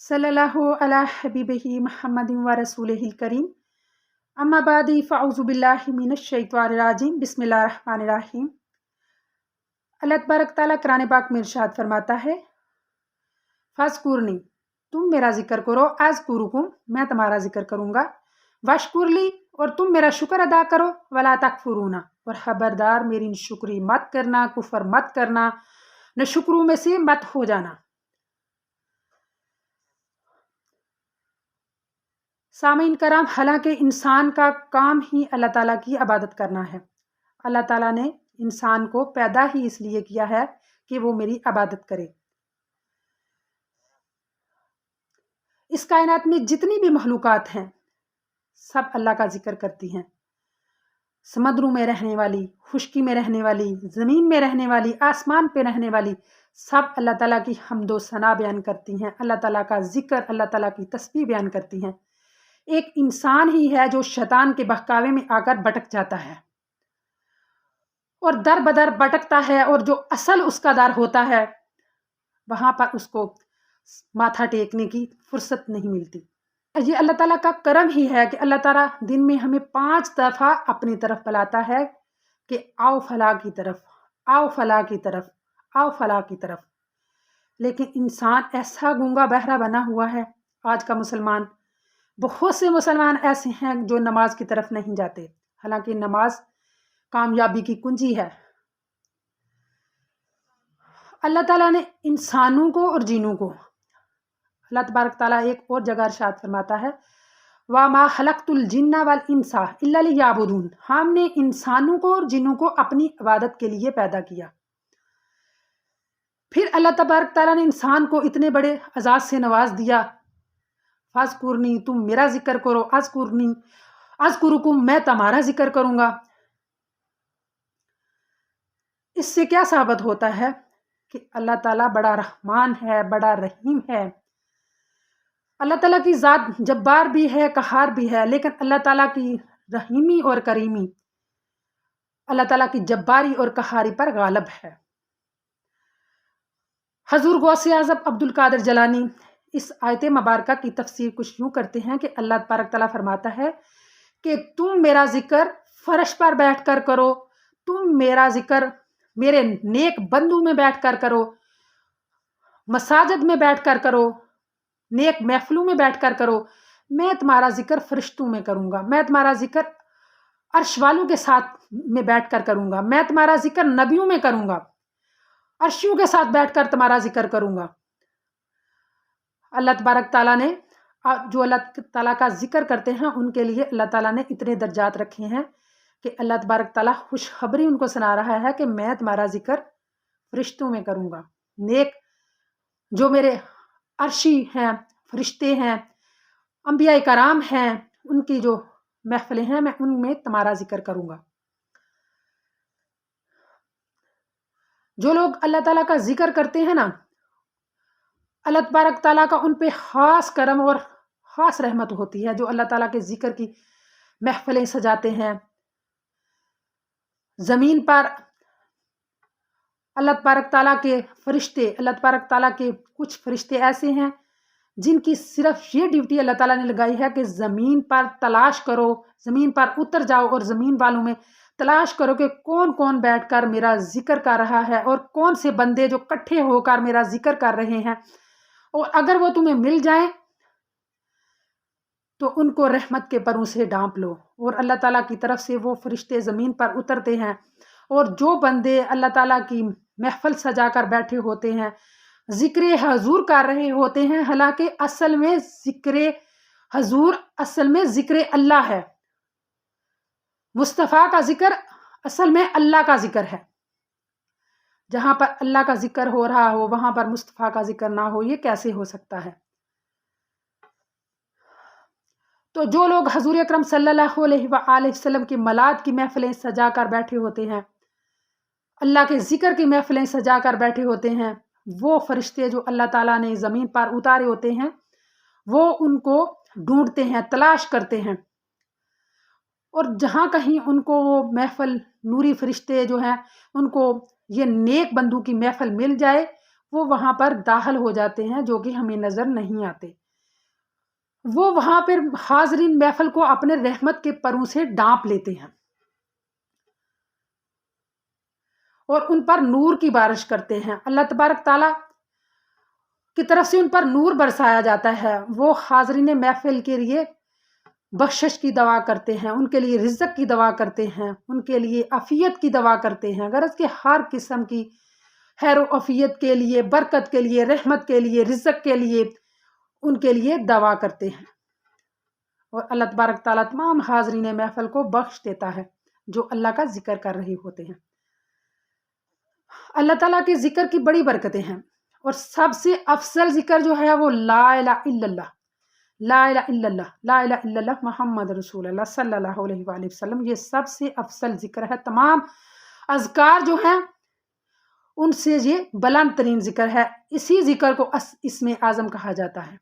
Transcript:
सल्लल्लाहु अला हबीबिही मुहम्मदिन व रसूलिहिल करीम अम्मा बादी फ़अऊज़ु बिल्लाहि मिनश शैतानिर रजीम बिस्मिल्लाहिर रहमानिर रहीम। अल्लाह तबारक ताला कुरान पाक में इरशाद फरमाता है, फ़ज़कुरनी, तुम मेरा जिक्र करो, अज़कुरुकुम, मैं तुम्हारा जिक्र करूँगा, वशकुरली, और तुम मेरा शुक्र अदा करो, वला तकफुरूना, और खबरदार मेरी शुक्री मत करना, कुफर मत करना, न शुक्रों में से मत हो जाना। सामीन कराम, हालांकि इंसान का काम ही अल्लाह ताला की इबादत करना है। अल्लाह ताला ने इंसान को पैदा ही इसलिए किया है कि वो मेरी इबादत करे। इस कायनात में जितनी भी मखलूक़ात हैं सब अल्लाह का जिक्र करती हैं। समुद्रों में रहने वाली, खुश्की में रहने वाली, ज़मीन में रहने वाली, आसमान पे रहने वाली, सब अल्लाह ताला की हम्दो सना बयान करती हैं, अल्लाह ताला का जिक्र, अल्लाह ताला की तस्बीह बयान करती हैं। एक इंसान ही है जो शैतान के बहकावे में आकर भटक जाता है और दर बदर भटकता है, और जो असल उसका दर होता है वहां पर उसको माथा टेकने की फुर्सत नहीं मिलती। ये अल्लाह ताला का करम ही है कि अल्लाह ताला दिन में हमें 5 दफ़ा अपनी तरफ बुलाता है कि आओ फलाह की तरफ, आओ फलाह की तरफ, आओ फलाह की तरफ। लेकिन इंसान ऐसा गूंगा बहरा बना हुआ है आज का मुसलमान। बहुत से मुसलमान ऐसे हैं जो नमाज की तरफ नहीं जाते, हालांकि नमाज कामयाबी की कुंजी है। अल्लाह ताला ने इंसानों को और जीनों को, अल्लाह तबारक ताला एक और जगह इरशाद फरमाता है, वा मा खलक़तुल जिन्ना वल इंसा इल्ला लियअबुदून, हमने इंसानों को और जिन्नों को अपनी इबादत के लिए पैदा किया। फिर अल्लाह तबारक ताला ने इंसान को इतने बड़े एजाज से नवाज दिया, फ़ज़कुरनी, तुम मेरा जिक्र करो, अज़कुरनी अज़कुरुकुम, मैं तुम्हारा जिक्र करूंगा। इससे क्या साबित होता है कि अल्लाह ताला बड़ा रहमान है, बड़ा रहीम है। अल्लाह ताला की ज़ात जब्बार भी है, कहार भी है, लेकिन अल्लाह ताला की रहीमी और करीमी अल्लाह ताला की जब्बारी और कहारी पर गालिब है। हजूर गौसे आज़म अब्दुल कादिर जलानी इस आयत मुबारका की तफसीर कुछ यूँ करते हैं कि अल्लाह तबारक ताला फरमाता है कि तुम मेरा जिक्र फर्श पर बैठ कर करो, तुम मेरा जिक्र मेरे नेक बंदू में बैठ कर करो, मसाजिद में बैठ कर करो, नेक महफिलों में बैठ कर करो। मैं तुम्हारा जिक्र फरिश्तों में करूँगा, मैं तुम्हारा जिक्र अर्श वालों के साथ में बैठ कर करूँगा, मैं तुम्हारा जिक्र नबियों में करूँगा, अर्शियों के साथ बैठ कर तुम्हारा जिक्र करूँगा। अल्लाह तबारक ताला ने जो अल्लाह ताला का जिक्र करते हैं उनके लिए अल्लाह ताला ने इतने दर्जात रखे हैं कि अल्लाह तबारक ताला खुशखबरी उनको सुना रहा है कि मैं तुम्हारा जिक्र फरिश्तों में करूँगा। नेक जो मेरे अर्शी हैं, फरिश्ते हैं, अंबिया कराम हैं, उनकी जो महफिलें हैं मैं उनमें तुम्हारा जिक्र करूँगा। जो लोग अल्लाह ताला का जिक्र करते हैं ना, अल्लाह तबारक ताला का उन पे ख़ास करम और ख़ास रहमत होती है। जो अल्लाह ताला के जिक्र की महफिलें सजाते हैं, ज़मीन पर अल्लाह तबारक ताला के फरिश्ते, अल्लाह तबारक ताला के कुछ फरिश्ते ऐसे हैं जिनकी सिर्फ ये ड्यूटी अल्लाह ताला ने लगाई है कि ज़मीन पर तलाश करो, ज़मीन पर उतर जाओ और ज़मीन वालों में तलाश करो कि कौन कौन बैठकर मेरा जिक्र कर रहा है और कौन से बंदे जो इकट्ठे होकर मेरा जिक्र कर रहे हैं। और अगर वो तुम्हें मिल जाए तो उनको रहमत के परों से ढांप लो। और अल्लाह ताला की तरफ से वो फरिश्ते ज़मीन पर उतरते हैं, और जो बंदे अल्लाह ताला की महफिल सजा कर बैठे होते हैं, ज़िक्र हजूर कर रहे होते हैं, हालांकि असल में ज़िक्र हजूर असल में ज़िक्र अल्लाह है। मुस्तफ़ा का जिक्र असल में अल्लाह का जिक्र है। जहां पर अल्लाह का जिक्र हो रहा हो वहां पर मुस्तफ़ा का जिक्र ना हो, ये कैसे हो सकता है? तो जो लोग हजूर अकरम सल्लल्लाहु अलैहि वसल्लम की मलाद की महफिलें सजा कर बैठे होते हैं, अल्लाह के जिक्र की महफिलें सजा कर बैठे होते हैं, वो फरिश्ते जो अल्लाह ताला ने ज़मीन पर उतारे होते हैं वो उनको ढूंढते हैं, तलाश करते हैं। और जहाँ कहीं उनको वो महफिल, नूरी फरिश्ते जो हैं, उनको ये नेक बंदू की महफिल मिल जाए, وہ وہاں پر داخل ہو جاتے ہیں جو کہ ہمیں نظر نہیں آتے. وہ وہاں پر حاضرین محفل کو اپنے رحمت کے پروں سے ڈانپ لیتے ہیں اور ان پر نور کی بارش کرتے ہیں. اللہ تبارک تعالیٰ کی طرف سے ان پر نور برسایا جاتا ہے. وہ حاضرین محفل کے لیے بخشش کی دعا کرتے ہیں، ان کے لیے رزق کی دعا کرتے ہیں، ان کے لیے عافیت کی دعا کرتے ہیں. غرض کہ ہر قسم کی خیر و عافیت کے لیے، برکت کے لیے، رحمت کے لیے، رزق کے لیے ان کے لیے دعا کرتے ہیں. اور اللہ تبارک تعالیٰ تمام حاضرین محفل کو بخش دیتا ہے جو اللہ کا ذکر کر رہے ہوتے ہیں. اللہ تعالیٰ کے ذکر کی بڑی برکتیں ہیں اور سب سے افضل ذکر جو ہے وہ لا الہ الا اللہ، لا الہ الا اللہ، لا الہ الا اللہ محمد رسول اللہ صلی اللہ علیہ وآلہ وسلم. یہ سب سے افضل ذکر ہے. تمام اذکار جو ہیں ان سے یہ بلند ترین ذکر ہے. اسی ذکر کو اسم اعظم کہا جاتا ہے.